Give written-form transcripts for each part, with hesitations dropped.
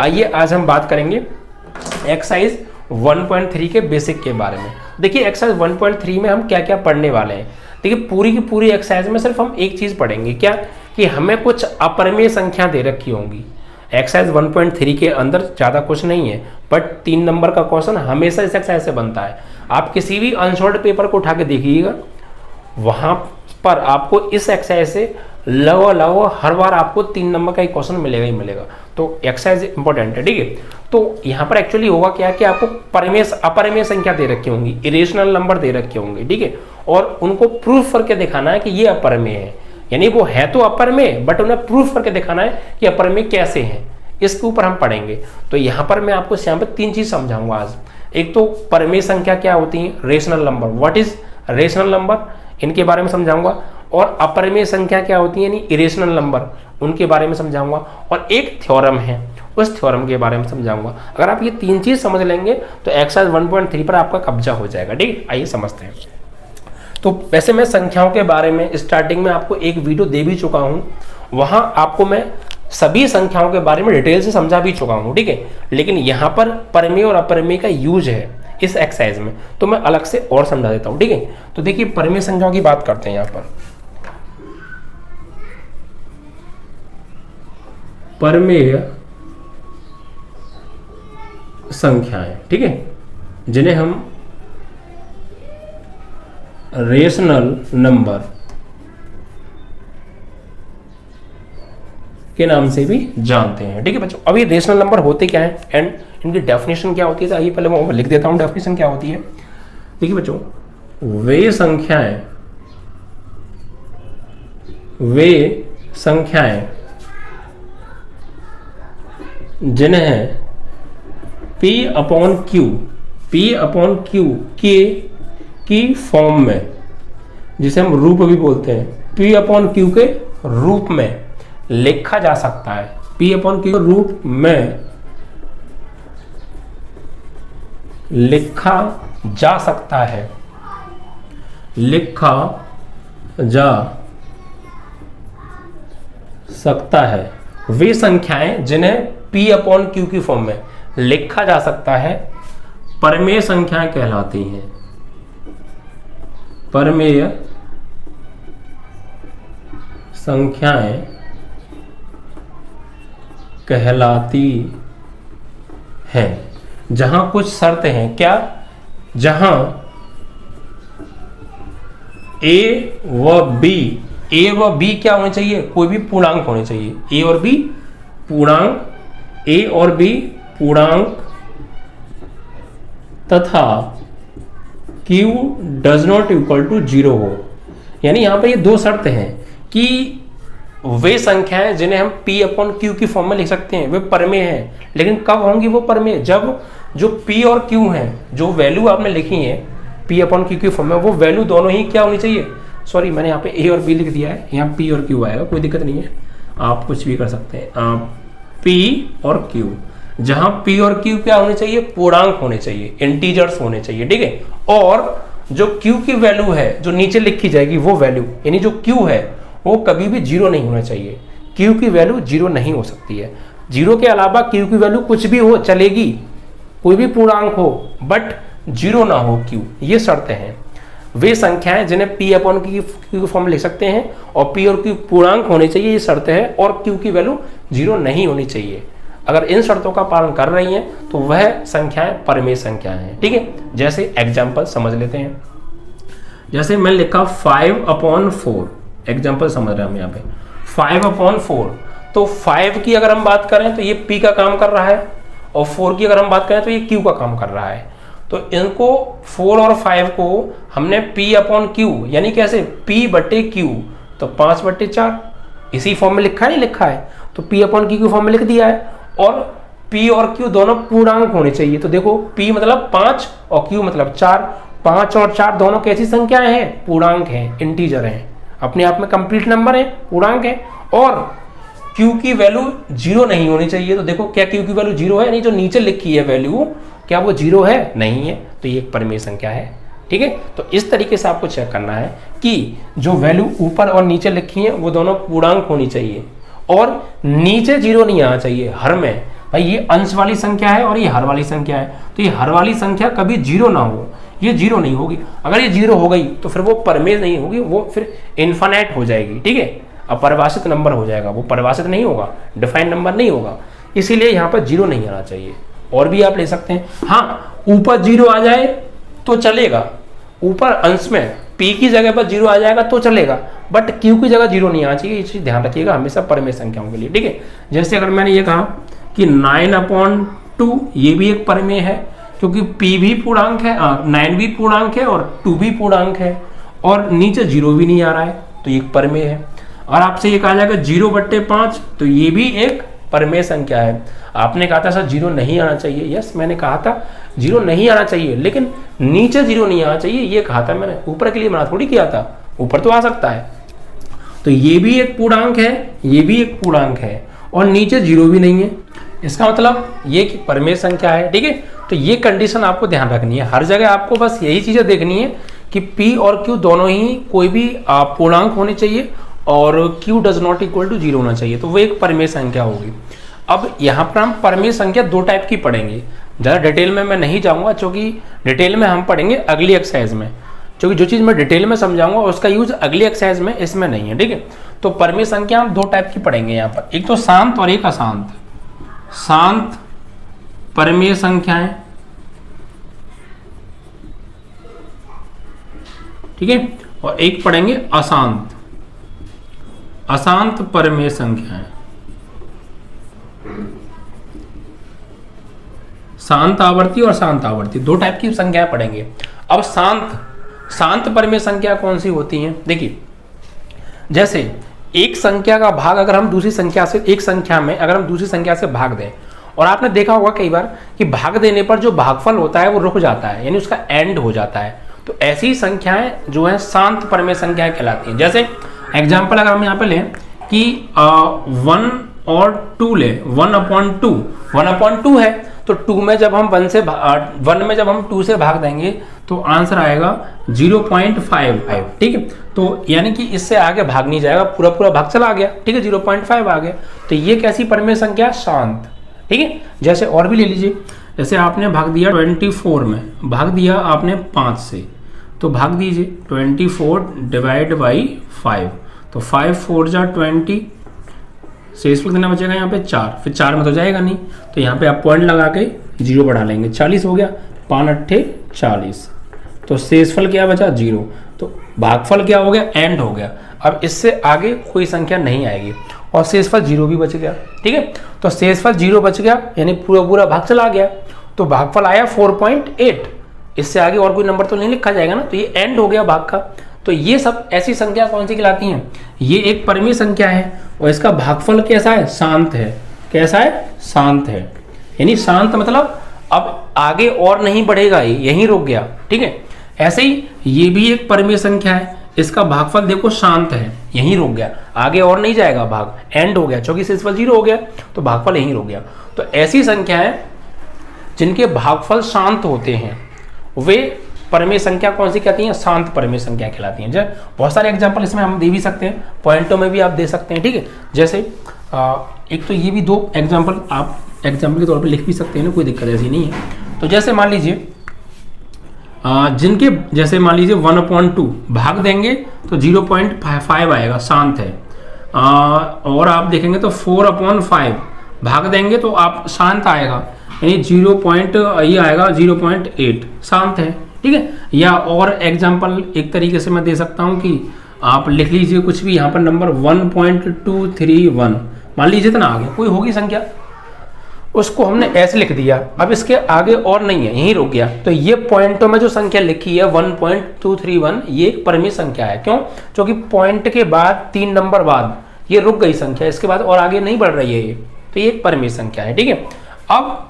आइए आज हम बात करेंगे एक्सरसाइज 1.3 के बेसिक के बारे में। देखिए एक्सरसाइज 1.3 में हम क्या क्या पढ़ने वाले हैं। देखिए पूरी की पूरी एक्सरसाइज में सिर्फ हम एक चीज़ पढ़ेंगे, क्या कि हमें कुछ अपरिमेय संख्या दे रखी होंगी। एक्सरसाइज 1.3 के अंदर ज़्यादा कुछ नहीं है, बट 3 नंबर का क्वेश्चन हमेशा इस एक्सरसाइज से बनता है। आप किसी भी अनसॉल्व्ड पेपर को उठा के देखिएगा, वहाँ पर आपको इस एक्सरसाइज से लगभग हर बार आपको 3 नंबर का एक क्वेश्चन मिलेगा ही मिलेगा। तो एक्सरसाइज इंपॉर्टेंट है, ठीक है। तो यहाँ पर एक्चुअली होगा क्या कि आपको अपरिमेय संख्या दे रखी होंगी, इरेशनल नंबर दे रखे होंगे, ठीक है, और उनको प्रूफ करके दिखाना है कि ये अपरिमेय है। यानी वो है तो अपरिमेय, बट उन्हें प्रूफ करके दिखाना है कि अपरिमेय कैसे हैं, इसके ऊपर हम पढ़ेंगे। तो यहाँ पर मैं आपको यहाँ पर 3 चीज समझाऊंगा आज। एक तो परिमेय संख्या क्या होती है, rational number, what is rational number, इनके बारे में समझाऊंगा। और अपरिमेय संख्या क्या होती है यानी इरेशनल नंबर, उनके बारे में समझाऊंगा। और एक थ्योरम है, उस थ्योरम के बारे में समझाऊंगा। अगर आप ये 3 चीज समझ लेंगे तो एक्सरसाइज 1.3 पर आपका कब्जा हो जाएगा, ठीक है। आइए समझते हैं। तो वैसे मैं संख्याओं के बारे में स्टार्टिंग में आपको एक वीडियो दे भी चुका हूं, वहां आपको मैं सभी संख्याओं के बारे में डिटेल से समझा भी चुका हूं, ठीक है। लेकिन यहाँ पर परिमेय और अपरिमेय का यूज है इस एक्सरसाइज में, तो मैं अलग से और समझा देता हूं, ठीक है। तो देखिए परिमेय संख्याओं की बात करते हैं। यहाँ पर परिमेय संख्याएं, ठीक है, जिन्हें हम रेशनल नंबर के नाम से भी जानते हैं, ठीक है बच्चों। अब ये रेशनल नंबर होते क्या हैं एंड इनकी डेफिनेशन क्या होती है, तो आइए पहले मैं लिख देता हूं डेफिनेशन क्या होती है। देखिए बच्चों, वे संख्याएं जिन्हें P अपॉन Q की फॉर्म में, जिसे हम रूप भी बोलते हैं, P अपॉन Q के रूप में लिखा जा सकता है। P अपॉन Q के रूप में लिखा जा सकता है, वे संख्याएं जिन्हें P अपॉन Q की फॉर्म में लिखा जा सकता है परिमेय संख्याएं कहलाती हैं। परिमेय संख्याएं कहलाती हैं जहां कुछ शर्त हैं, क्या, जहां A व B क्या होने चाहिए, कोई भी पूर्णांक होने चाहिए। A और B पूर्णांक तथा Q does not equal to 0 हो। यानी यहां पर ये 2 शर्त हैं कि वे संख्याएं जिन्हें हम P अपॉन Q की फॉर्म में लिख सकते हैं वे परिमेय हैं। लेकिन कब होंगी वो परिमेय, जब जो P और Q हैं, जो वैल्यू आपने लिखी है P अपॉन Q की फॉर्म में, वो वैल्यू दोनों ही क्या होनी चाहिए। सॉरी, मैंने यहाँ पे A और B लिख दिया है, यहाँ P और Q आएगा, कोई दिक्कत नहीं है, आप कुछ भी कर सकते हैं। P और Q, जहां P और Q क्या होने चाहिए, पूर्णांक होने चाहिए, इंटीजर्स होने चाहिए, ठीक है। और जो Q की वैल्यू है जो नीचे लिखी जाएगी, वो वैल्यू यानी जो Q है वो कभी भी 0 नहीं होना चाहिए। Q की वैल्यू 0 नहीं हो सकती है। 0 के अलावा Q की वैल्यू कुछ भी हो चलेगी, कोई भी पूर्णांक हो, बट 0 ना हो Q, ये शर्तें हैं। वे संख्याएं जिन्हें P अपॉन Q की फॉर्म में लिख सकते हैं और P और Q पूर्णांक होने चाहिए, ये शर्तें हैं, और Q की वैल्यू 0 नहीं होनी चाहिए। अगर इन शर्तों का पालन कर रही हैं तो वह संख्याएं परिमेय संख्याएं हैं, ठीक है। जैसे एग्जाम्पल समझ लेते हैं। जैसे मैं लिखा 5 अपॉन 4, एग्जाम्पल समझ रहे हैं हम यहाँ पे 5 अपॉन 4। तो 5 की अगर हम बात करें तो ये P का काम कर रहा है, और 4 की अगर हम बात करें तो ये Q का काम कर रहा है। तो इनको 4 और 5 को हमने P अपॉन Q यानी कैसे, P बटे Q, तो 5 बटे 4 इसी फॉर्म में लिखा है, नहीं लिखा है, तो P अपॉन Q की फॉर्म में लिख दिया है। और P और Q दोनों पूर्णांक होने चाहिए। तो देखो P मतलब 5 और Q मतलब 4, 5 और 4 दोनों कैसी संख्याएं हैं, पूर्णांक हैं, इंटीजर हैं, अपने आप में कंप्लीट नंबर है, पूर्णांक है। और Q की वैल्यू 0 नहीं होनी चाहिए। तो देखो क्या Q की वैल्यू 0 है, नहीं, जो नीचे लिखी है वैल्यू क्या वो 0 है, नहीं है, तो ये एक परिमेय संख्या है, ठीक है। तो इस तरीके से आपको चेक करना है कि जो वैल्यू ऊपर और नीचे लिखी है वो दोनों पूर्णांक होनी चाहिए और नीचे 0 नहीं आना चाहिए हर में। भाई ये अंश वाली संख्या है और ये हर वाली संख्या है, तो ये हर वाली संख्या कभी जीरो ना हो, ये जीरो नहीं होगी। अगर ये जीरो हो गई तो फिर वो परमेय नहीं होगी, वो फिर इन्फिनिट हो जाएगी, ठीक है, अपरिभाषित नंबर हो जाएगा, वो परिभाषित नहीं होगा, डिफाइंड नंबर नहीं होगा, इसीलिए यहाँ पर जीरो नहीं आना चाहिए। और भी आप ले सकते हैं, हाँ ऊपर जीरो आ जाए तो चलेगा, ऊपर अंश में p की जगह पर जीरो आ जाएगा तो चलेगा, बट q की जगह जीरो नहीं आना चाहिए, ये चीज ध्यान रखिएगा हमेशा परमेय संख्याओं के लिए, ठीक है। जैसे अगर मैंने ये कहा कि 9/2 ये भी एक परमेय है, क्योंकि p भी पूर्णांक है, 9 भी पूर्णांक है और 2 भी पूर्णांक है, और नीचे जीरो भी नहीं आ रहा है, तो ये एक परमेय है। और आपसे ये कहा जाएगा 0/5, तो ये भी एक परमेय संख्या है। आपने कहा था सर जीरो नहीं आना चाहिए, यस मैंने कहा था जीरो नहीं आना चाहिए, लेकिन नीचे जीरो नहीं आना चाहिए ये कहा था मैंने, ऊपर के लिए मना थोड़ी किया था, ऊपर तो आ सकता है। तो ये भी एक पूर्णांक है, ये भी एक पूर्णांक है, और नीचे जीरो भी नहीं है, इसका मतलब ये परमेय संख्या है, ठीक है। तो ये कंडीशन आपको ध्यान रखनी है, हर जगह आपको बस यही चीजें देखनी है कि p और q दोनों ही कोई भी पूर्णांक होने चाहिए और q does not equal to zero होना चाहिए, तो वो एक परमेय संख्या होगी। अब यहाँ पर हम परमेय संख्या दो टाइप की पढ़ेंगे, ज़्यादा डिटेल में मैं नहीं जाऊँगा, क्योंकि डिटेल में हम पढ़ेंगे अगली एक्सरसाइज में, क्योंकि जो चीज़ मैं डिटेल में समझाऊंगा उसका यूज अगली एक्सरसाइज में, इसमें नहीं है, ठीक है। तो परमेय संख्या हम दो टाइप की पढ़ेंगे यहाँ पर, एक तो शांत और एक अशांत। शांत परमेय संख्याएं, ठीक है, और एक पढ़ेंगे अशांत, अशांत परमेय संख्याएं। शांत आवर्ती और शांत आवर्ती दो टाइप की संख्याएं पढ़ेंगे। अब शांत परमेय संख्या कौन सी होती हैं? देखिए, जैसे एक संख्या का भाग अगर हम दूसरी संख्या से, एक संख्या में अगर हम दूसरी संख्या से भाग दें, और आपने देखा होगा कई बार कि भाग देने पर जो भागफल होता है वो रुक जाता है, यानी उसका एंड हो जाता है, तो ऐसी संख्याएं जो है शांत परमेय संख्याएं कहलाती हैं। जैसे एग्जाम्पल अगर हम यहाँ पे लें कि 1 और 2 ले, 1/2 है, तो 2 में जब हम 1 में जब हम 2 से भाग देंगे तो आंसर आएगा 0.55, ठीक है। तो यानी कि इससे आगे भाग नहीं जाएगा, पूरा पूरा भाग चला गया, ठीक है, 0.5 आ गया, तो ये कैसी परमेय संख्या? शांत, ठीक है। जैसे और भी ले लीजिए, जैसे आपने भाग दिया 24 में, भाग दिया आपने 5 से, तो भाग दीजिए 24 डिवाइड बाई 5, तो 5 4 जा 20, शेषफल कितना बचेगा यहाँ पे 4, फिर 4 में तो जाएगा नहीं, तो यहाँ पे आप पॉइंट लगा के 0 बढ़ा लेंगे, 40 हो गया, 5 8 40, तो शेषफल क्या बचा? 0, तो भागफल क्या हो गया? एंड हो गया। अब इससे आगे कोई संख्या नहीं आएगी और शेषफल 0 भी बच गया, ठीक है। तो शेषफल 0 बच गया, यानी पूरा पूरा भाग चला गया, तो भागफल आया 4.8, इससे आगे और कोई नंबर तो नहीं लिखा जाएगा ना, तो ये एंड हो गया भाग का। तो ये सब ऐसी संख्या कौन सी कहलाती हैं? ये एक परमेय संख्या है और इसका भागफल कैसा है? शांत है। कैसा है? शांत है, यानी शांत मतलब अब आगे और नहीं बढ़ेगा, ये यहीं रुक गया, ठीक है। ऐसे ही ये भी एक परमेय संख्या है, इसका भागफल देखो शांत है, यहीं रुक गया, आगे और नहीं जाएगा, भाग एंड हो गया, क्योंकि शेषफल 0 हो गया, तो भागफल यहीं रुक गया। तो ऐसी संख्याएं जिनके भागफल शांत होते हैं वे परमेय संख्या कौन सी कहती हैं? शांत परमेय संख्या कहलाती हैं। जैसे बहुत सारे एग्जांपल इसमें हम दे भी सकते हैं, पॉइंटों में भी आप दे सकते हैं, ठीक है। जैसे एक तो ये भी दो एग्जांपल आप एग्जांपल के तौर पे लिख भी सकते हैं ना, कोई दिक्कत ऐसी नहीं है। तो जैसे मान लीजिए जिनके, जैसे मान लीजिए 1/2 भाग देंगे तो 0.5 आएगा, शांत है। और आप देखेंगे तो 4/5 भाग देंगे तो आप शांत आएगा, यानी ये आएगा 0.8, शांत है, ठीक है। या और एग्जाम्पल एक तरीके से मैं दे सकता हूं कि आप लिख लीजिए कुछ भी, यहाँ पर नंबर 1.231 मान लीजिए, इतना आगे कोई होगी संख्या, उसको हमने ऐसे लिख दिया, अब इसके आगे और नहीं है, यहीं रुक गया, तो ये पॉइंटों में जो संख्या लिखी है 1.231 ये एक परमेय संख्या है। क्यों? क्योंकि पॉइंट के बाद 3 नंबर बाद ये रुक गई संख्या, इसके बाद और आगे नहीं बढ़ रही है ये, तो ये एक परमेय संख्या है, ठीक है। अब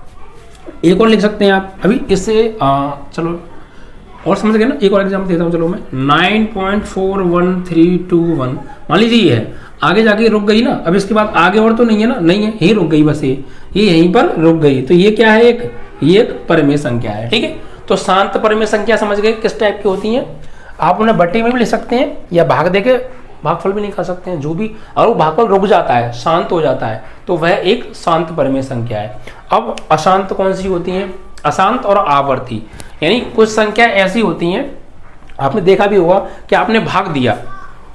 एक और लिख सकते हैं आप, अभी इससे चलो और समझ गए ना, एक और एग्जाम्पल देता हूँ, चलो मैं 9.41321 मान लीजिए ये है, आगे जाके रुक गई ना, अब इसके बाद आगे और तो नहीं है ना, नहीं है, यही रुक गई, बस ये यहीं पर रुक गई, तो ये क्या है? ये एक परमेय संख्या है, ठीक है। तो शांत परमेय संख्या समझ गए किस टाइप की होती हैं। आप उन्हें बट्टी में भी लिख सकते हैं या भाग देके भागफल भी नहीं खा सकते हैं। जो भी अगर वो भागफल रुक जाता है, शांत हो जाता है, तो वह एक शांत परिमेय संख्या है। अब अशांत कौन सी होती हैं? अशांत और आवर्ती, यानी कुछ संख्या ऐसी होती हैं, आपने देखा भी होगा कि आपने भाग दिया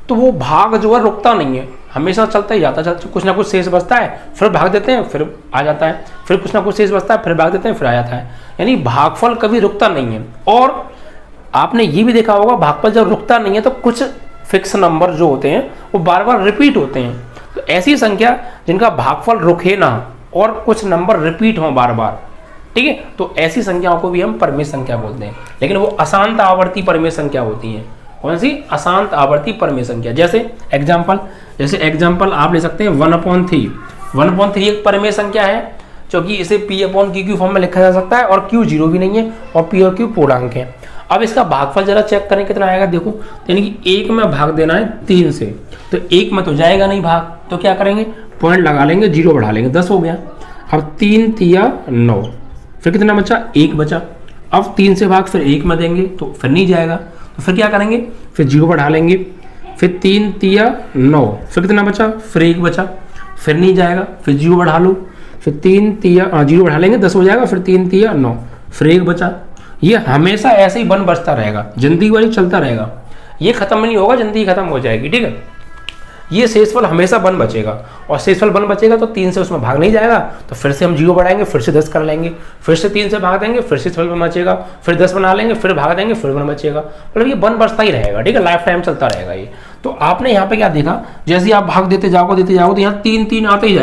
तो वो भाग जो है रुकता नहीं है, हमेशा चलता ही जाता है, कुछ ना कुछ शेष बचता है, फिर भाग देते हैं, फिर आ जाता है, फिर कुछ ना कुछ शेष बचता है, फिर भाग देते हैं, फिर आ जाता है। यानी भागफल कभी रुकता नहीं है। और आपने ये भी देखा होगा भागफल जब रुकता नहीं है तो कुछ फिक्स नंबर जो होते हैं वो बार बार रिपीट होते हैं। तो ऐसी संख्या जिनका भागफल रुके ना और कुछ नंबर रिपीट हों बार बार, ठीक है, तो ऐसी संख्याओं को भी हम परिमेय संख्या बोलते हैं। लेकिन वो अशांत आवर्ती परिमेय संख्या होती हैं। कौन सी? अशांत आवर्ती परिमेय संख्या। जैसे एग्जाम्पल आप ले सकते हैं 1/3। 1/3 एक परिमेय संख्या है, क्योंकि इसे P/Q फॉर्म में लिखा जा सकता है और Q 0 भी नहीं है और P और Q पूर्णांक है। अब इसका भागफल जरा चेक करें कितना आएगा। देखो, यानी कि 1 में भाग देना है 3 से, तो 1 में तो जाएगा नहीं भाग, तो क्या करेंगे? पॉइंट लगा लेंगे, 0 बढ़ा लेंगे, 10 हो गया। अब 3 तिया 9, फिर कितना बचा? 1 बचा। अब 3 से भाग फिर 1 में देंगे तो फिर नहीं जाएगा, तो फिर क्या करेंगे? फिर 0 बढ़ा लेंगे, फिर 3 तिया 9, फिर कितना बचा? फिर 1 बचा, फिर नहीं जाएगा, फिर 0 बढ़ा लो, फिर 3 तिया 0 बढ़ा लेंगे, 10 हो जाएगा, फिर 3 तिया 9, फिर 1 बचा। ये हमेशा ऐसे ही बन बचता रहेगा, जिंदगी भर चलता रहेगा, ये खत्म नहीं होगा, जिंदगी खत्म हो जाएगी, ठीक है। ये शेषफल हमेशा बन बचेगा, और शेषफल बन बचेगा तो 3 से उसमें भाग नहीं जाएगा, तो फिर से हम 0 बढ़ाएंगे, फिर से 10 कर लेंगे, फिर से 3 से भाग देंगे, फिर शेषफल बन बचेगा, फिर 10 बना लेंगे, फिर भाग देंगे, फिर बन बचेगा। मतलब ये बन बचता ही रहेगा, ठीक है, लाइफ टाइम चलता रहेगा ये। तो आपने यहाँ पे क्या देखा, जैसे आप भाग देते जाओगे तो यहाँ 3 आते ही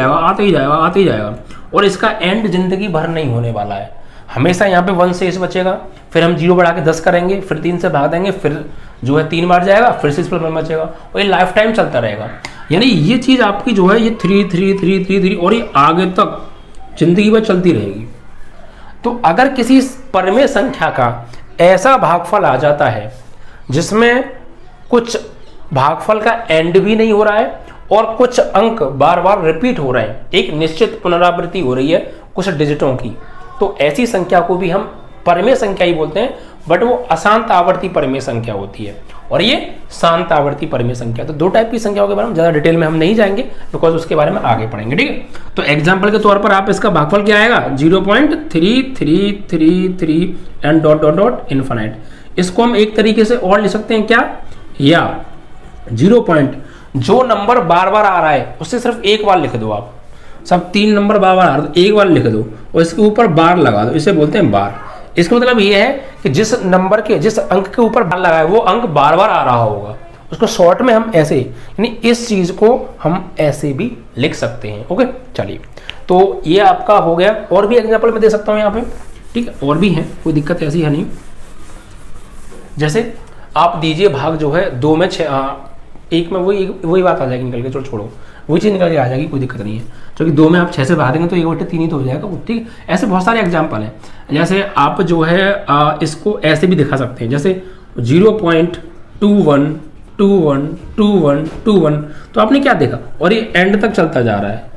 जाएगा, और इसका एंड जिंदगी भर नहीं होने वाला है। हमेशा यहाँ पे 1 शेष बचेगा, फिर हम 0 बढ़ा के 10 करेंगे, फिर 3 से भाग देंगे, फिर जो है 3 बार जाएगा, फिर से इस पर बचेगा, और ये लाइफ टाइम चलता रहेगा। यानी ये चीज आपकी जो है ये 3 और ये आगे तक जिंदगी भर चलती रहेगी। तो अगर किसी परिमेय संख्या का ऐसा भागफल आ जाता है जिसमें कुछ भागफल का एंड भी नहीं हो रहा है और कुछ अंक बार बार रिपीट हो रहे हैं, एक निश्चित पुनरावृत्ति हो रही है कुछ डिजिटों की, तो ऐसी संख्या को भी हम परिमेय संख्या ही बोलते हैं, बट वो अशांत आवर्ती परिमेय संख्या होती है और ये शांत आवर्ती परिमेय संख्या। तो 2 टाइप की संख्याओं के बारे में ज्यादा डिटेल में हम नहीं जाएंगे, बिकॉज उसके बारे में आगे पढ़ेंगे, ठीक है। तो एग्जांपल के तौर पर आप इसका भागफल क्या आएगा? 0.3333 and dot dot dot infinite. इसको हम एक तरीके से और लिख सकते हैं क्या, या 0. जो नंबर बार बार आ रहा है उससे सिर्फ एक बार लिख दो आप, सब 3 नंबर बार बार आ रहा है तो एक बार लिख दो और इसके ऊपर बार लगा दो, इसे बोलते हैं बार। इसका मतलब ये है कि जिस नंबर के जिस अंक के ऊपर बार लगा है वो अंक बार बार आ रहा होगा, उसको शॉर्ट में हम ऐसे, यानी इस चीज को हम ऐसे भी लिख सकते हैं। ओके, चलिए, तो ये आपका हो गया। और भी एग्जांपल मैं दे सकता हूं यहाँ पे, ठीक है, और भी है, कोई दिक्कत ऐसी है नहीं। जैसे आप दीजिए भाग जो है 2 में 6, 1 में वही बात आ जाएगी निकल के, चलो छोड़ो, वही चीज निकल के आ जाएगी, कोई दिक्कत नहीं है, क्योंकि 2 में आप 6 से भाग देंगे तो 1/3 ही तो हो जाएगा, ठीक है। ऐसे बहुत सारे एग्जाम्पल हैं। जैसे आप जो है इसको ऐसे भी दिखा सकते हैं, जैसे 0.21212121, तो आपने क्या देखा, और ये एंड तक चलता जा रहा है,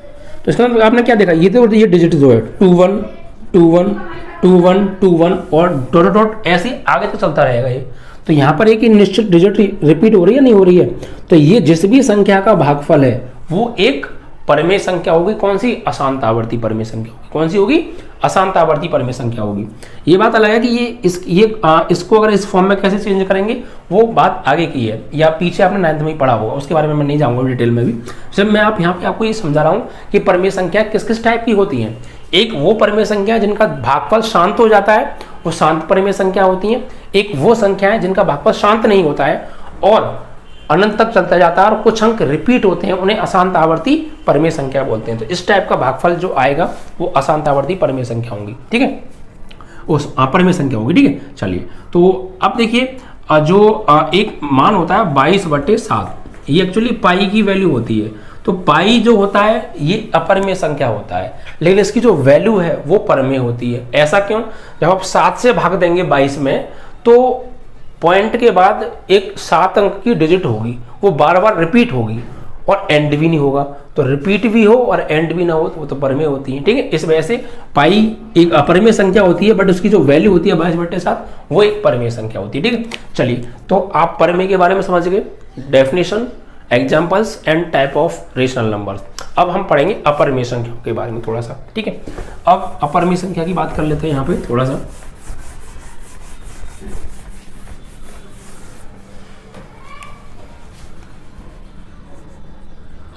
तो इसका मतलब आपने क्या देखा, ये तो ये डिजिट जो है 212121 और डॉट डॉट ऐसे आगे तक चलता रहेगा ये। तो यहाँ पर एक निश्चित डिजिट रिपीट हो रही है, नहीं हो रही है, तो ये जिस भी संख्या का भागफल है वो एक परिमेय संख्या होगी। कौन सी? अशांत आवर्ती परिमेय संख्या होगी। कौन सी होगी? अशांत आवर्ती परिमेय संख्या होगी। ये बात अलग है कि इसको अगर इस फॉर्म में कैसे चेंज करेंगे वो बात आगे की है, या पीछे आपने 9th में ही पढ़ा होगा, उसके बारे में मैं नहीं जाऊंगा डिटेल में भी। जब मैं यहाँ पे आपको ये समझा रहा हूँ कि परिमेय संख्या किस किस टाइप की होती हैं। एक वो परिमेय संख्या जिनका भागफल शांत हो जाता है, वो शांत परिमेय संख्या होती है। एक वो संख्या है जिनका भागफल शांत नहीं होता है और अनंत तक चलता जाता है और कुछ अंक रिपीट होते हैं, उन्हें अशांत आवर्ती परिमेय संख्या बोलते हैं। तो इस टाइप का भागफल जो आएगा वो अशांत आवर्ती परिमेय संख्या होंगी, ठीक है, उस परिमेय संख्या होगी, ठीक है। चलिए, तो अब देखिए जो एक मान होता है 22/7, ये एक्चुअली पाई की वैल्यू होती है। तो पाई जो होता है ये अपरिमेय संख्या होता है, लेकिन इसकी जो वैल्यू है वो परिमेय होती है। ऐसा क्यों? जब आप 7 से भाग देंगे 22 में तो पॉइंट के बाद एक 7 अंक की डिजिट होगी, वो बार बार रिपीट होगी और एंड भी नहीं होगा। तो रिपीट भी हो और एंड भी ना हो तो वो तो परिमेय होती है, ठीक है। इस वजह से पाई एक अपरिमेय संख्या होती है, बट उसकी जो वैल्यू होती है 22/7 वो एक परिमेय संख्या होती है, ठीक है। चलिए, तो आप परिमेय के बारे में समझ गए, definition examples and type of rational numbers. अब हम पढ़ेंगे अपरिमेय संख्याओं के बारे में थोड़ा सा, ठीक है। अब अपरिमेय संख्या की बात कर लेते हैं यहाँ पे थोड़ा सा।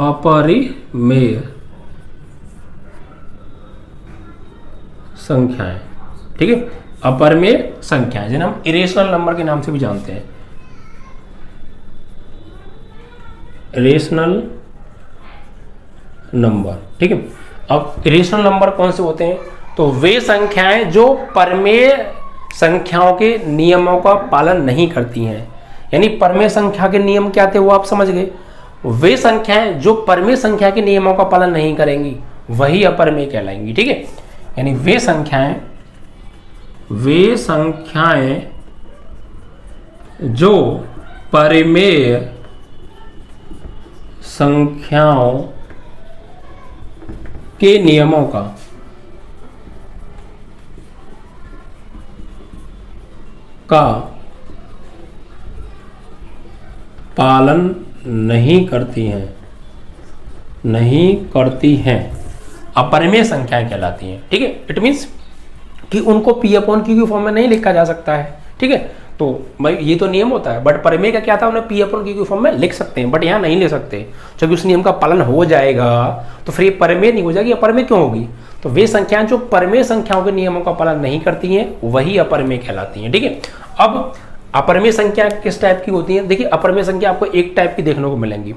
अपरिमेय संख्याएं, ठीक है, अपरिमेय संख्याएं जिन्हें हम इरेशनल नंबर के नाम से भी जानते हैं। रेशनल नंबर, ठीक है। अब इरेशनल नंबर कौन से होते हैं? तो वे संख्याएं जो परमेय संख्याओं के नियमों का पालन नहीं करती हैं। यानी परमेय संख्या के नियम क्या थे वो आप समझ गए। वे संख्याएं जो परमेय संख्या के नियमों का पालन नहीं करेंगी वही अपरमेय कहलाएंगी, ठीक है। यानी वे संख्याएं जो परमेय संख्याओं के नियमों का पालन नहीं करती हैं अपरिमेय संख्याएं कहलाती हैं, ठीक है। इट मीन्स कि उनको पी अपॉन क्यू की फॉर्म में नहीं लिखा जा सकता है, ठीक है। तो भाई ये तो नियम होता है, बट परिमेय का क्या था, उन्हें पी अपॉन क्यू की फॉर्म में लिख सकते हैं, बट यहाँ नहीं ले सकते। जब उस नियम का पालन हो जाएगा तो फिर ये परिमेय नहीं हो जाएगी, अपरिमेय क्यों होगी? तो वे संख्याएं जो परिमेय संख्याओं के नियमों का पालन नहीं करती हैं वही अपरिमेय कहलाती हैं, ठीक है। अब अपरिमेय संख्या किस टाइप की होती है? देखिए, अपरिमेय संख्या आपको एक टाइप की देखने को मिलेंगी।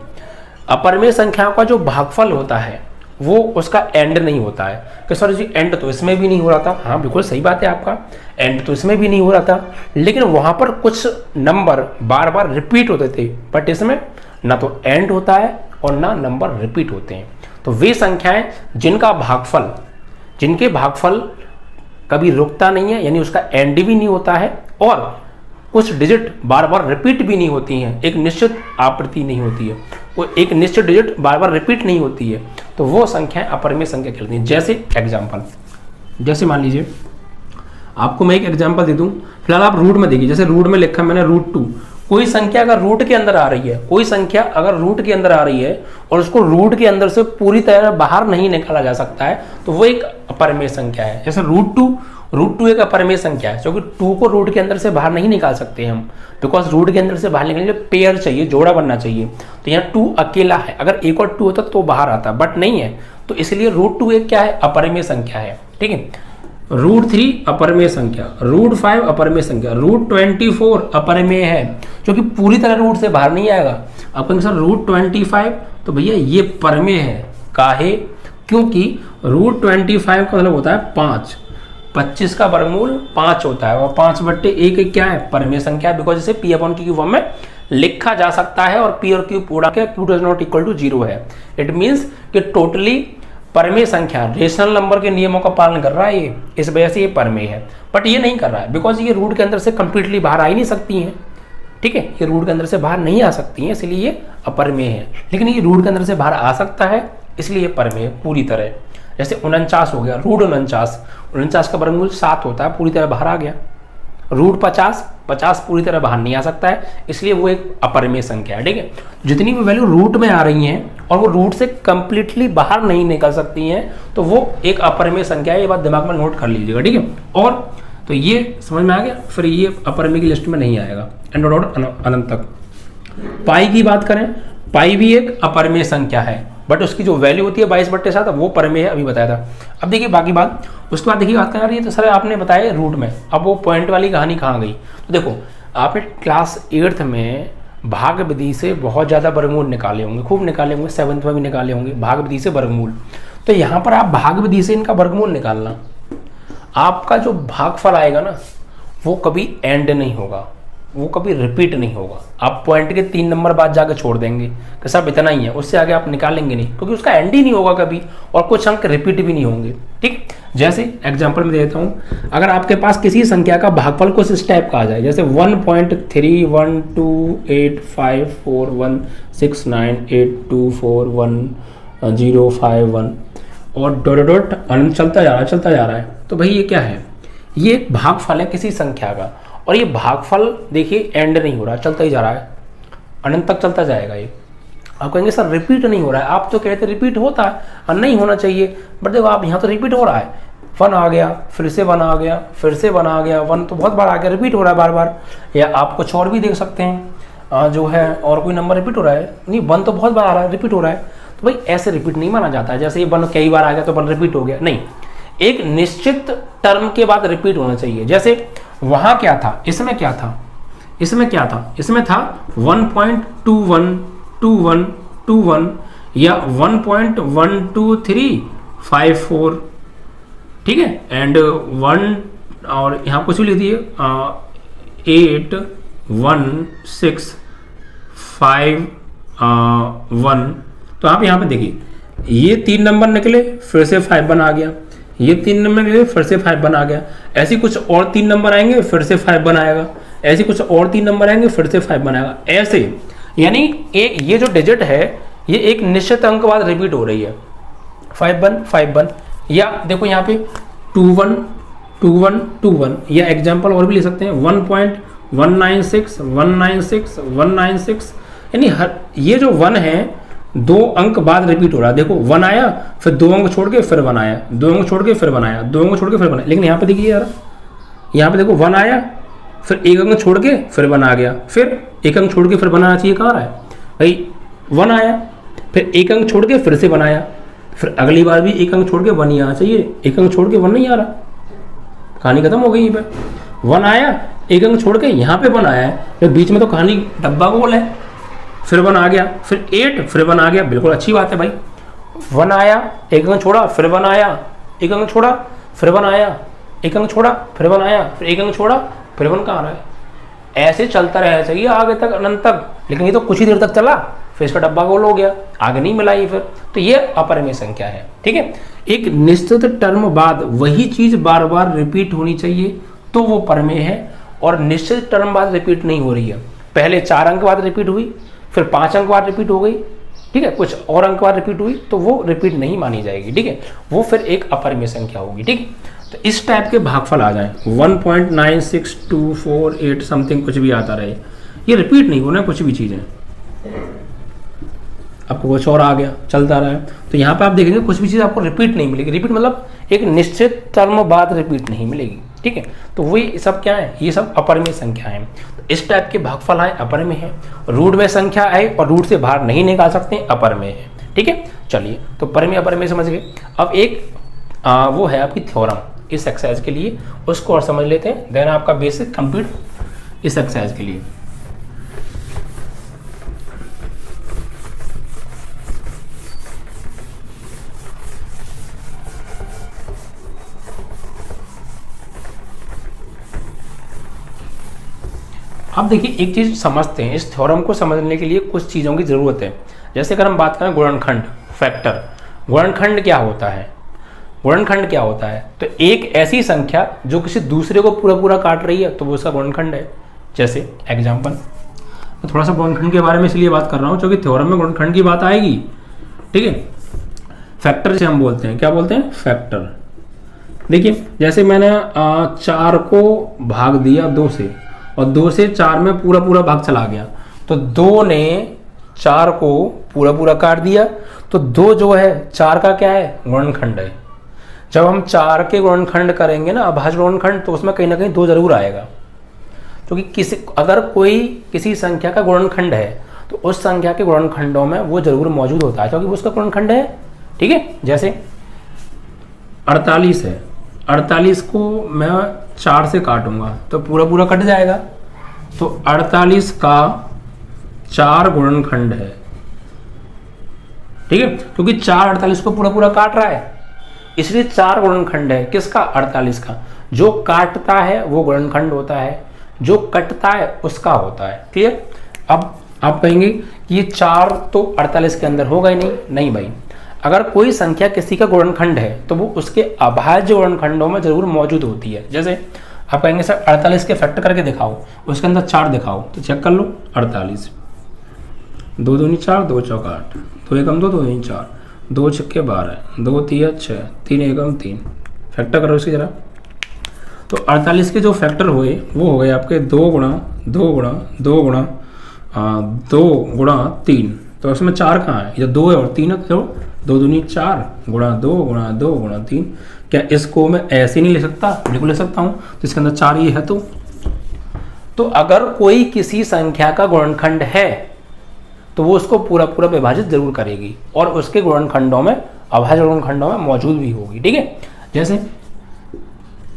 अपरिमेय संख्याओं का जो भागफल होता है वो उसका एंड नहीं होता है कि सर जी एंड तो इसमें भी नहीं हो रहा था। हाँ बिल्कुल सही बात है आपका, एंड तो इसमें भी नहीं हो रहा था, लेकिन वहां पर कुछ नंबर बार बार रिपीट होते थे, बट इसमें ना तो एंड होता है और ना नंबर रिपीट होते हैं। तो वे संख्याएं जिनके भागफल कभी रुकता नहीं है, यानी उसका एंड भी नहीं होता है और कुछ डिजिट बार बार रिपीट भी नहीं होती हैं, एक निश्चित आवृत्ति नहीं होती है, वो एक निश्चित डिजिट बार बार रिपीट नहीं होती है, तो वो संख्याएं अपरिमेय संख्या कहलाती हैं। जैसे मान लीजिए आपको मैं एक एग्जांपल दे दूं, फिलहाल आप रूट में देखिए, जैसे रूट में लिखा मैंने √2। कोई संख्या अगर रूट के अंदर आ रही है, और उसको रूट के अंदर से पूरी तरह बाहर नहीं निकाला जा सकता है, तो वो एक अपरिमेय संख्या है। जैसे √2 एक अपरिमेय संख्या है, क्योंकि 2 को रूट के अंदर से बाहर नहीं निकाल सकते हम, बिकॉज रूट के अंदर से बाहर निकलने के लिए पेयर चाहिए, जोड़ा बनना चाहिए। तो यहाँ 2 अकेला है, अगर एक और 2 होता तो बाहर आता, बट नहीं है, तो इसलिए √2 एक क्या है, अपरिमेय संख्या है, ठीक है। √3 अपरिमेय संख्या, √5 अपरिमेय संख्या, √24 अपरिमेय है, क्योंकि पूरी तरह रूट से बाहर नहीं आएगा। आप कहेंगे सर √25, तो भैया ये परिमेय है, काहे? क्योंकि √25 का मतलब होता है 5, 25 का वर्गमूल 5 होता है, और 5/1 क्या है, परिमेय संख्या, बिकॉज इसे पी अपॉन क्यू की फॉर्म में लिखा जा सकता है, और पी और क्यू पूरा क्या, Q does not equal to 0 है। इट मीन्स कि टोटली परिमेय संख्या रेशनल नंबर के नियमों का पालन कर रहा है ये, इस वजह से ये परिमेय है। बट ये नहीं कर रहा है बिकॉज ये रूट के अंदर से कंप्लीटली बाहर आ ही नहीं सकती हैं, ठीक है, ये रूट के अंदर से बाहर नहीं आ सकती हैं, इसलिए ये अपरिमेय है। लेकिन ये रूट के अंदर से बाहर आ सकता है, इसलिए परिमेय पूरी तरह। जैसे 49 हो गया, √49 का वर्गमूल 7 होता है, पूरी तरह बाहर आ गया। √50 पूरी तरह बाहर नहीं आ सकता है, इसलिए वो एक अपरिमेय संख्या है, ठीक है। जितनी भी वैल्यू रूट में आ रही हैं और वो रूट से कंप्लीटली बाहर नहीं निकल सकती हैं, तो वो एक अपरिमेय संख्या है, ये बात दिमाग में नोट कर लीजिएगा, ठीक है। और तो ये समझ में आ गया, फिर ये अपरिमेय की लिस्ट में नहीं आएगा, एंड अनंत तक। पाई की बात करें, पाई भी एक अपरिमेय संख्या है, बट उसकी जो वैल्यू होती है 22/7 वो परिमेय है, अभी बताया था। अब देखिए बाकी बात, उसके बाद देखिए बात करें, ये तो सर आपने बताया रूट में, अब वो पॉइंट वाली कहानी कहाँ गई? तो देखो, आपने क्लास 8th में भाग विधि से बहुत ज़्यादा वर्गमूल निकाले होंगे, खूब निकाले होंगे, 7th में भी निकाले होंगे भाग विधि से वर्गमूल। तो यहाँ पर आप भाग विधि से इनका वर्गमूल निकालना, आपका जो भागफल आएगा ना वो कभी एंड नहीं होगा, वो कभी रिपीट नहीं होगा। आप पॉइंट के 3 नंबर बाद जाकर छोड़ देंगे कि सब इतना ही है, उससे आगे आप निकालेंगे नहीं, क्योंकि उसका एंड ही नहीं होगा कभी, और कुछ अंक रिपीट भी नहीं होंगे, ठीक। जैसे एग्जांपल में देता हूँ, अगर आपके पास किसी संख्या का भागफल कुछ इस टाइप का आ जाए, जैसे 1.312541698241 और डॉट अनंत चलता जा रहा है, तो भाई ये क्या है, ये एक भागफल है किसी संख्या का, और ये भागफल देखिए एंड नहीं हो रहा, चलता ही जा रहा है, अनंत तक चलता जाएगा ये। आप कहेंगे सर रिपीट नहीं हो रहा है, आप तो कहते रिपीट होता है और नहीं होना चाहिए, बट देखो आप यहाँ तो रिपीट हो रहा है, 1 आ गया, फिर से 1 आ गया, फिर से 1 आ गया, 1 तो बहुत बार आ गया, रिपीट हो रहा है बार बार। या आप कुछ और भी देख सकते हैं जो है, और कोई नंबर रिपीट हो रहा है, नहीं 1 तो बहुत बार आ रहा है, रिपीट हो रहा है, तो भाई ऐसे रिपीट नहीं माना जाता है। जैसे ये 1 कई बार आ गया तो 1 रिपीट हो गया, नहीं, एक निश्चित टर्म के बाद रिपीट होना चाहिए। जैसे वहां क्या था, इसमें क्या था, इसमें क्या था, इसमें था 1.212121 या 1.12354, ठीक है, एंड 1 और यहाँ कुछ भी लिख दिए 81651। तो आप यहाँ पे देखिए ये 3 नंबर निकले, फिर से 5 आ गया, ये 3 नंबर निकले, फिर से 5 आ गया, ऐसे कुछ और 3 नंबर आएंगे, फिर से 5 आएगा, ऐसे कुछ और 3 नंबर आएंगे, फिर से 5 आएगा, ऐसे। यानी ये जो डिजिट है ये एक निश्चित अंक बाद रिपीट हो रही है, 5151। या देखो यहाँ पे 212121, या एग्जाम्पल और भी ले सकते हैं 1.196 यानी हर ये जो 1 है 2 अंक बाद रिपीट हो रहा है। देखो 1 आया, फिर 2 अंक छोड़ के फिर 1 आया, 2 अंक छोड़ के फिर 1 आया, 2 अंक छोड़ के फिर 1 आया। लेकिन यहाँ पे देखिए यार, यहाँ पे देखो 1 आया, फिर 1 अंक छोड़ के फिर 1 आ गया, फिर 1 अंक छोड़ के फिर 1 आना चाहिए, कहाँ रहा है भाई, 1 आया, फिर 1 अंक छोड़ के फिर से 1 आया, फिर अगली बार भी 1 अंक छोड़ के 1 ही आना चाहिए, 1 अंक छोड़ के 1 नहीं आ रहा, कहानी खत्म हो गई। यहीं पे 1 आया, 1 अंक छोड़ के यहाँ पे 1 आया है, फिर बीच में तो कहानी डब्बा गोल है, फिर 1 आ गया, फिर 8, फिर 1 आ गया, बिल्कुल अच्छी बात है भाई। 1 आया, 1 अंक छोड़ा, फिर 1 आया, 1 अंक छोड़ा, फिर 1 आया, 1 अंक छोड़ा, फिर 1 आया, फिर 1 अंक छोड़ा, फिर 1 कहाँ रहा है, ऐसे चलता रहना चाहिए आगे तक, अनंत तक। लेकिन ये तो कुछ ही देर तक चला, फिर इसका डब्बा गोल हो गया, आगे नहीं मिला ये फिर, तो ये अपरिमेय संख्या है, ठीक है। एक निश्चित टर्म बाद वही चीज बार बार रिपीट होनी चाहिए तो वो परिमेय है, और निश्चित टर्म बाद रिपीट नहीं हो रही है, पहले 4 अंक बाद रिपीट हुई, फिर 5 अंक बाद रिपीट हो गई, ठीक है, कुछ और अंक बाद रिपीट हुई, तो वो रिपीट नहीं मानी जाएगी, ठीक है, वो फिर एक अपरिमेय संख्या होगी, ठीक है। तो इस टाइप के भागफल आ जाए 1.96248 समथिंग कुछ भी आता रहे, ये रिपीट नहीं होना कुछ भी चीजें, आपको कुछ और आ गया चलता रहा है, तो यहाँ पे आप देखेंगे कुछ भी चीज़ आपको रिपीट नहीं मिलेगी। रिपीट मतलब एक निश्चित टर्म बाद रिपीट नहीं मिलेगी, ठीक है। तो वही सब क्या है, ये सब अपरिमेय संख्या है। तो इस टाइप के भागफल आए अपरिमेय है, रूट में संख्या आए और रूट से बाहर नहीं निकाल सकते अपरिमेय है, ठीक है। चलिए, तो परिमेय अपरिमेय समझ गए। अब एक वो है आपकी थ्योरम इस एक्सरसाइज के लिए, उसको और समझ लेते हैं, देन आपका बेसिक कंप्लीट इस एक्सरसाइज के लिए। अब देखिए एक चीज समझते हैं, इस थ्योरम को समझने के लिए कुछ चीज़ों की ज़रूरत है। जैसे अगर हम बात करें गुणनखंड, फैक्टर, गुणनखंड क्या होता है, गुणनखंड क्या होता है, तो एक ऐसी संख्या जो किसी दूसरे को पूरा पूरा काट रही है तो वो उसका गुणनखंड है। जैसे एग्जाम्पल, मैं थोड़ा सा गुणनखंड के बारे में इसलिए बात कर रहा हूँ क्योंकि थ्योरम में गुणनखंड की बात आएगी, ठीक है। फैक्टर से हम बोलते हैं, क्या बोलते हैं, फैक्टर। देखिए जैसे मैंने 4 को भाग दिया 2 से, और 2 से 4 में पूरा पूरा भाग चला गया, तो 2 ने 4 को पूरा पूरा काट दिया, तो 2 जो है 4 का क्या है, गुणनखंड है। जब हम 4 के गुणनखंड करेंगे ना, अभाज्य गुणनखंड, तो उसमें कहीं ना कहीं 2 जरूर आएगा, क्योंकि अगर कोई किसी संख्या का गुणनखंड है तो उस संख्या के गुणनखंडों में वो जरूर मौजूद होता है क्योंकि वो उसका गुणनखंड है, ठीक है। जैसे 48 है, 48 को मैं 4 से काटूंगा तो पूरा पूरा कट जाएगा, तो 48 का 4 गुणनखंड है, ठीक है, क्योंकि 4 48 को पूरा पूरा काट रहा है, इसलिए 4 गुणनखंड है। किसका, 48 का। जो काटता है वो गुणनखंड होता है, जो कटता है उसका होता है, क्लियर। अब आप कहेंगे कि ये 4 तो 48 के अंदर होगा ही नहीं भाई, अगर कोई संख्या किसी का गुणनखंड है तो वो उसके अभाज्य गुणनखंडों में जरूर मौजूद होती है। जैसे आप कहेंगे सर 48 के फैक्टर करके दिखाओ, उसके अंदर 4 दिखाओ, तो चेक कर लो 48, 2 दूनी 4, 2 चौका 8, 2 एकम 2, 2 दूनी 4, 2 छक्के 12, 2 तिया 6, 3 एकम 3, फैक्टर करो इसकी जरा। तो 48 के जो फैक्टर हुए वो हो गए आपके 2 गुणा 2 गुणा 2 गुणा 2 गुणा 3, तो उसमें 4 कहाँ है, ये 2 है और 3 है, तो 2 दूनी 4 गुणा 2 गुणा 2 गुणा 3। क्या इसको मैं ऐसे नहीं ले सकता, बिल्कुल ले सकता हूँ, तो इसके अंदर 4 ये है। तो अगर कोई किसी संख्या का गुणनखंड है तो वो उसको पूरा पूरा विभाजित जरूर करेगी और उसके गुणनखंडों में, अभाज्य गुणनखंडों में मौजूद भी होगी, ठीक है। जैसे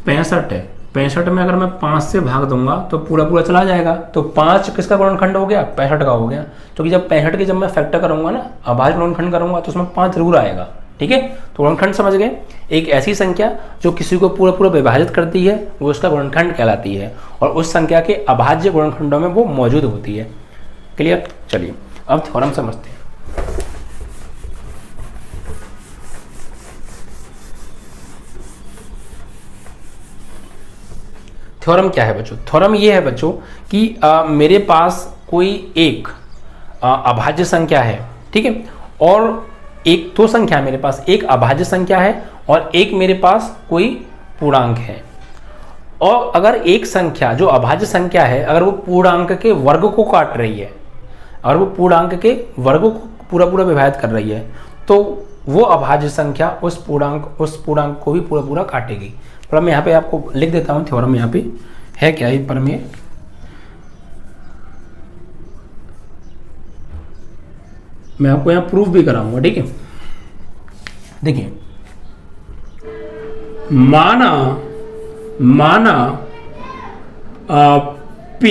65 है, 65 में अगर मैं 5 से भाग दूंगा तो पूरा पूरा चला जाएगा, तो 5 किसका गुणनखंड हो गया, 65 का हो गया। क्योंकि जब 65 की जब मैं फैक्टर करूंगा ना, अभाज्य गुणनखंड करूंगा, तो उसमें 5 जरूर आएगा, ठीक है। तो गुणनखंड समझ गए, एक ऐसी संख्या जो किसी को पूरा पूरा विभाजित करती है वो उसका गुणनखंड कहलाती है और उस संख्या के अभाज्य गुणनखंडों में वो मौजूद होती है। क्लियर। चलिए अब थ्योरम समझते हैं। थ्योरम क्या है बच्चों, थ्योरम ये है बच्चों कि मेरे पास कोई एक अभाज्य संख्या है, ठीक है, और एक तो संख्या मेरे पास, एक अभाज्य संख्या है और एक मेरे पास कोई पूर्णांक है। और अगर एक संख्या जो अभाज्य संख्या है, अगर वो पूर्णांक के वर्ग को काट रही है, अगर वो पूर्णांक के वर्ग को पूरा पूरा विभाजित कर रही है, तो वो अभाज्य संख्या उस पूर्णांक को भी पूरा पूरा काटेगी। पर मैं यहाँ पे आपको लिख देता हूँ थ्योरम, यहाँ पे है क्या ये प्रमेय, मैं आपको यहाँ प्रूफ भी कराऊंगा, ठीक है। देखिए, माना P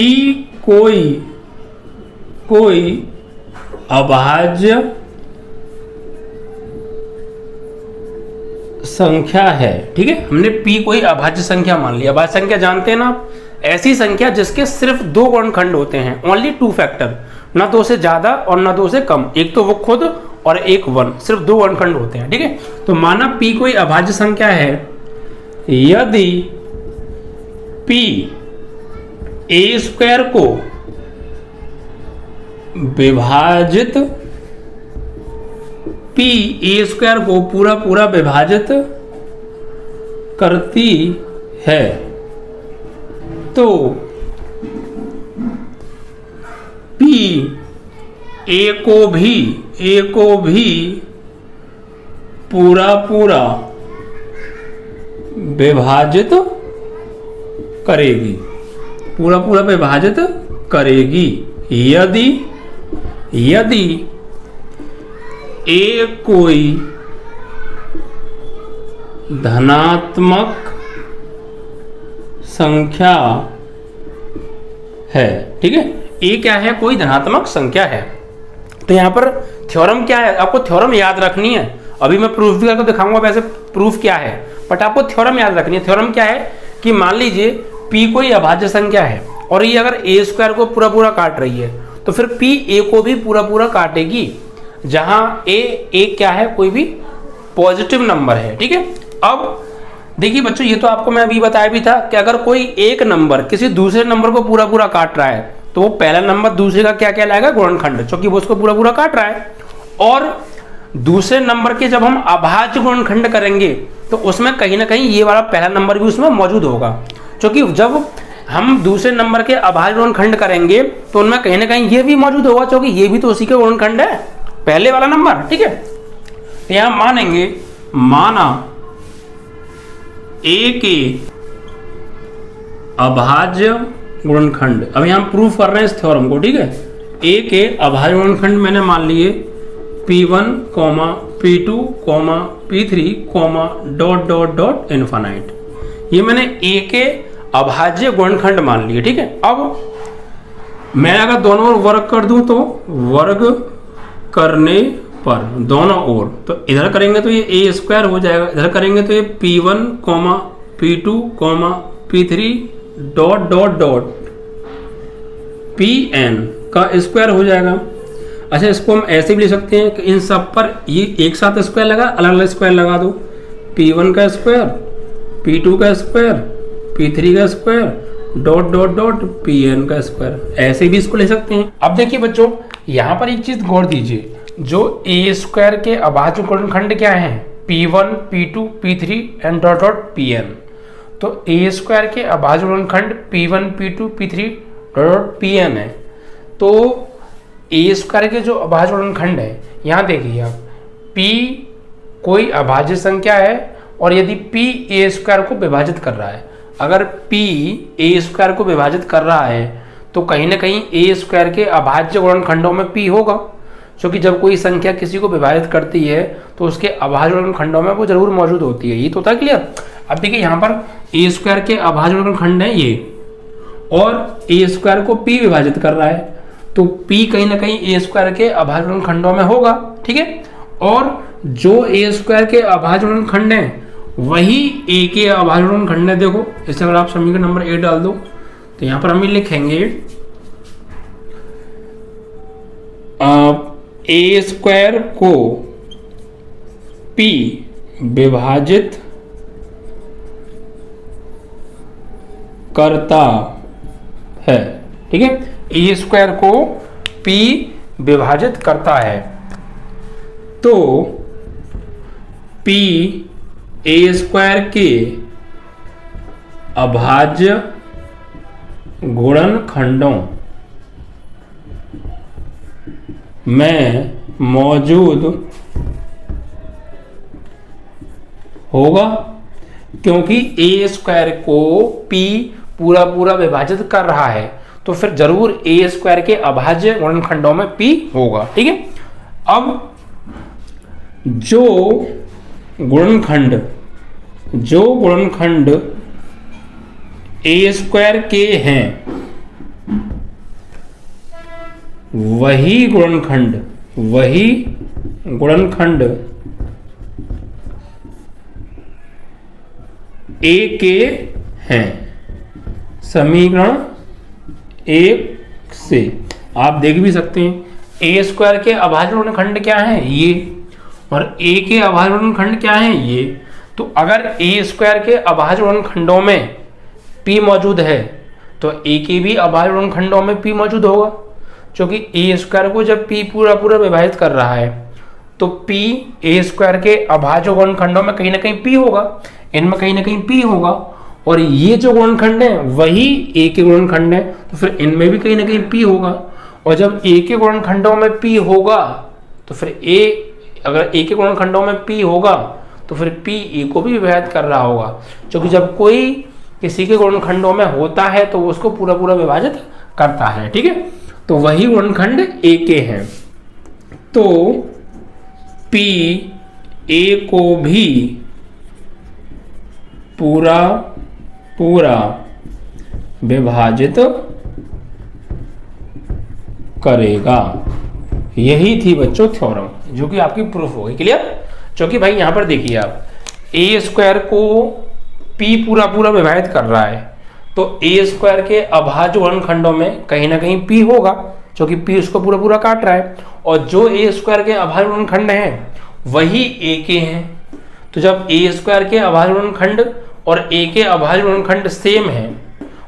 कोई अभाज्य संख्या है, ठीक है। हमने P कोई अभाज्य संख्या मान लिया। अभाज्य संख्या जानते हैं ना आप, ऐसी संख्या जिसके सिर्फ 2 गुणनखंड होते हैं, ओनली 2 फैक्टर, ना 2 से ज्यादा और ना 2 से कम, एक तो वो खुद और एक 1, सिर्फ 2 गुणनखंड होते हैं, ठीक है। तो माना P कोई अभाज्य संख्या है, यदि P a² को विभाजित, P a² को पूरा पूरा विभाजित करती है, तो P a को भी पूरा पूरा विभाजित करेगी, पूरा पूरा विभाजित करेगी, यदि a कोई धनात्मक संख्या है, ठीक है। a क्या है, कोई धनात्मक संख्या है। तो यहां पर थ्योरम क्या है, आपको थ्योरम याद रखनी है। अभी मैं प्रूफ भी करके दिखाऊंगा वैसे प्रूफ क्या है, बट आपको थ्योरम याद रखनी है। थ्योरम क्या है कि मान लीजिए P कोई अभाज्य संख्या है और ये अगर a² को पूरा पूरा काट रही है, तो फिर P a को भी पूरा पूरा काटेगी, जहां a क्या है, कोई भी पॉजिटिव नंबर है, ठीक है। अब देखिए बच्चों, ये तो आपको मैं अभी बताया भी था कि अगर कोई एक नंबर किसी दूसरे नंबर को पूरा पूरा काट रहा है, तो वो पहला नंबर दूसरे का क्या कहलाएगा, गुणनखंड, क्योंकि वो उसको पूरा पूरा काट रहा है। और दूसरे नंबर के जब हम अभाज्य गुणनखंड करेंगे तो उसमें कहीं ना कहीं ये वाला पहला नंबर भी उसमें मौजूद होगा, क्योंकि जब हम दूसरे नंबर के अभाज्य गुणनखंड करेंगे तो उनमें कहीं ना कहीं ये भी मौजूद होगा, क्योंकि ये भी तो उसी का गुणनखंड है, पहले वाला नंबर, ठीक है। तो यहां मानेंगे, माना a के अभाज्य गुणनखंड, अब यहां प्रूफ कर रहे हैं इस थ्योरम को, ठीक है। a के अभाज्य गुणनखंड मैंने मान लिए P1, P2, P3, dot dot dot infinite, ये मैंने a के अभाज्य गुणनखंड मान लिए, ठीक है। अब मैं अगर दोनों ओर वर्ग कर दूं, तो वर्ग करने पर दोनों ओर, तो इधर करेंगे तो ये a² हो जाएगा, इधर करेंगे तो ये P1, P2, P3 dot dot dot Pn का स्क्वायर हो जाएगा। अच्छा, इसको हम ऐसे भी ले सकते हैं कि इन सब पर ये एक साथ स्क्वायर लगा, अलग अलग स्क्वायर लगा दो, P1 का स्क्वायर, P2 का स्क्वायर, P3 का square dot dot dot Pn का स्क्वायर, ऐसे भी इसको ले सकते हैं। अब देखिए बच्चों, यहाँ पर एक चीज गौर दीजिए, जो a² के अभाज्य गुणनखंड क्या है, P1, P2, P3 and dot dot Pn। तो a² के अभाज्य गुणनखंड P1, P2, P3 dot Pn है। तो ए स्क्वायर के जो अभाज्य गुणनखंड है, यहाँ देखिए आप, p कोई अभाज्य संख्या है और यदि p ए स्क्वायर को विभाजित कर रहा है, अगर p ए स्क्वायर को विभाजित कर रहा है तो कहीं ना कहीं ए स्क्वायर के अभाज्य गुणनखंडों में p होगा, क्योंकि जब कोई संख्या किसी को विभाजित करती है तो उसके अभाज्य गुणनखंडों में वो जरूर मौजूद होती है। ये तो था क्लियर। अब देखिए यहाँ पर ए स्क्वायर के अभाज्य गुणनखंड है ये, और ए स्क्वायर को p विभाजित कर रहा है, तो p कहीं ना कहीं ए स्क्वायर के अभाज्य गुणनखंडों में होगा, ठीक है। और जो ए स्क्वायर के अभाज्य गुणनखंड है वही ए के अभाज्य गुणनखंड है। देखो इसे अगर आप समीकरण नंबर 8 डाल दो तो यहाँ पर हम लिखेंगे ए स्क्वायर को p विभाजित करता है, ठीक है। ए स्क्वायर को p विभाजित करता है, तो p ए स्क्वायर के अभाज्य गुणनखंडों में मौजूद होगा, क्योंकि ए स्क्वायर को p पूरा पूरा विभाजित कर रहा है तो फिर जरूर ए स्क्वायर के अभाज्य गुणनखंडों में p होगा, ठीक है। अब जो गुणनखंड ए स्क्वायर के हैं वही गुणनखंड ए के हैं। समीकरण 1 से आप देख भी सकते हैं ए स्क्वायर के अभाज्य गुणनखंड क्या है ये, और ए के अभाज्य गुणनखंड क्या है ये। तो अगर ए स्क्वायर के अभाज्य गुणनखंडों में p मौजूद है तो ए के भी अभाज्य गुणनखंडों में p मौजूद होगा, क्योंकि ए स्क्वायर को जब p पूरा पूरा विभाजित कर रहा है तो p ए स्क्वायर के अभाज्य गुणनखंडों में कहीं ना कहीं p होगा, इनमें कहीं ना कहीं p होगा, और ये जो गुणनखंड है वही ए के गुणनखंड है तो फिर इनमें भी कहीं ना कहीं p होगा। और जब ए के गुणनखंडों में p होगा तो फिर अगर ए के गुणनखंडों में p होगा तो फिर p ए को भी विभाजित कर रहा होगा, क्योंकि जब कोई किसी के गुणनखंडों में होता है तो वो उसको पूरा पूरा विभाजित करता है, ठीक है। तो वही गुणनखंड ए के हैं, तो p ए को भी पूरा पूरा विभाजित करेगा। यही थी बच्चों थ्योरम, जो कि आपकी प्रूफ होगी। क्लियर। क्योंकि भाई यहां पर देखिए आप, ए स्क्वायर को p पूरा पूरा विभाजित कर रहा है तो ए स्क्वायर के अभाज्य गुणनखंडों में कहीं ना कहीं p होगा, क्योंकि p उसको पूरा पूरा काट रहा है, और जो ए स्क्वायर के अभाज्य गुणनखंड हैं वही ए के हैं। तो जब ए स्क्वायर के अभाज्य गुणनखंड और ए के अभाज्य गुणनखंड सेम है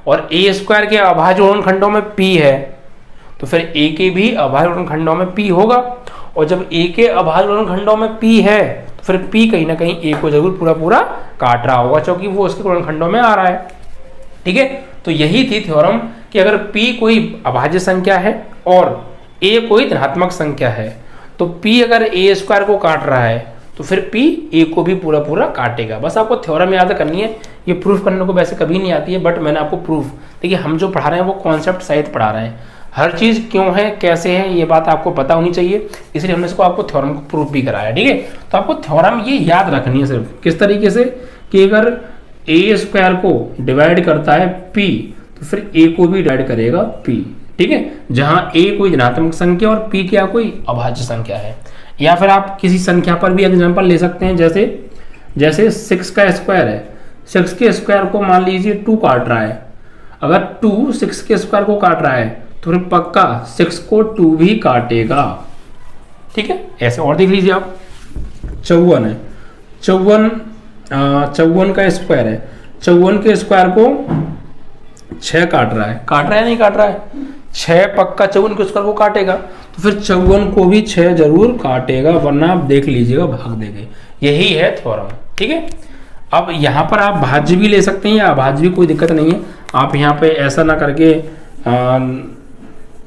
और ए स्क्वायर के अभाज्य गुणनखंडों में p है तो फिर ए के भी अभाज्य गुणनखंडों में p होगा, और जब ए के अभाज्य गुणनखंडों में p है तो फिर p कहीं ना कहीं ए को जरूर पूरा पूरा काट रहा होगा, क्योंकि वो उसके गुणनखंडों में आ रहा है, ठीक है। तो यही थी थ्योरम कि अगर p कोई अभाज्य संख्या है और a कोई धनात्मक संख्या है तो p अगर ए स्क्वायर को काट रहा है तो फिर p a को भी पूरा पूरा काटेगा। बस आपको थ्योरम याद करनी है, ये प्रूफ करने को वैसे कभी नहीं आती है, बट मैंने आपको प्रूफ, देखिए हम जो पढ़ा रहे हैं वो कॉन्सेप्ट सहित पढ़ा रहे हैं, हर चीज़ क्यों है कैसे है ये बात आपको पता होनी चाहिए, इसलिए हमने इसको आपको थ्योरम को प्रूफ भी कराया, ठीक है। तो आपको थ्योरम ये याद रखनी है सिर्फ किस तरीके से कि अगर ए स्क्वायर को डिवाइड करता है p तो फिर a को भी डिवाइड करेगा p, ठीक है। जहां a कोई धनात्मक संख्या और p क्या कोई अभाज्य संख्या है। या फिर आप किसी संख्या पर भी एग्जांपल ले सकते हैं, जैसे 6 का स्क्वायर है, 6 के स्क्वायर को मान लीजिए 2 काट रहा है, अगर 2 6 के स्क्वायर को काट रहा है तो फिर पक्का 6 को 2 भी काटेगा, ठीक है। ऐसे और देख लीजिए आप, 54 है, 54 का स्क्वायर है, 54 के स्क्वायर को 6 काट रहा है नहीं काट रहा है, 6 पक्का 54 के स्क्वायर को काटेगा, तो फिर 54 को भी 6 जरूर काटेगा, वरना आप देख लीजिएगा भाग देंगे। यही है थ्योरम, ठीक है। अब यहाँ पर आप भाज्य भी ले सकते हैं या अभाज्य भी, कोई दिक्कत नहीं है। आप यहाँ पे ऐसा ना करके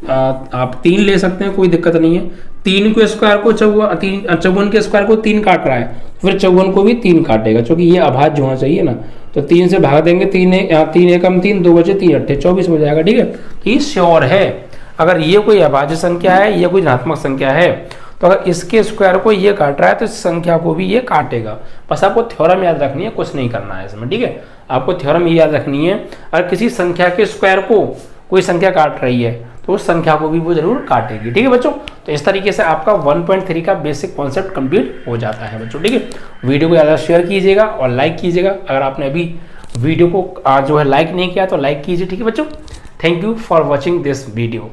आप 3 ले सकते हैं, कोई दिक्कत नहीं है। 3 के स्क्वायर को 54 के स्क्वायर को 3 काट रहा है, फिर 54 को भी 3 काटेगा, क्योंकि ये अभाज्य होना चाहिए ना। तो 3 से भाग देंगे, 3 एकम 3, 2 बचे 3 अट्ठे 24 हो जाएगा, ठीक है। ये श्योर है। अगर ये कोई अभाज्य संख्या है, ये कोई धनात्मक संख्या है, तो अगर इसके स्क्वायर को ये काट रहा है तो इस संख्या को भी ये काटेगा। बस आपको थ्योरम याद रखनी है, कुछ नहीं करना है इसमें, ठीक है। आपको थ्योरम ये याद रखनी है, अगर किसी संख्या के स्क्वायर को कोई संख्या काट रही है तो उस संख्या को भी वो जरूर काटेगी, ठीक है बच्चों। तो इस तरीके से आपका 1.3 का बेसिक कॉन्सेप्ट कंप्लीट हो जाता है बच्चों, ठीक है। वीडियो को ज़्यादा शेयर कीजिएगा और लाइक कीजिएगा। अगर आपने अभी वीडियो को जो है लाइक नहीं किया तो लाइक कीजिए, ठीक है बच्चों। Thank you for watching this video.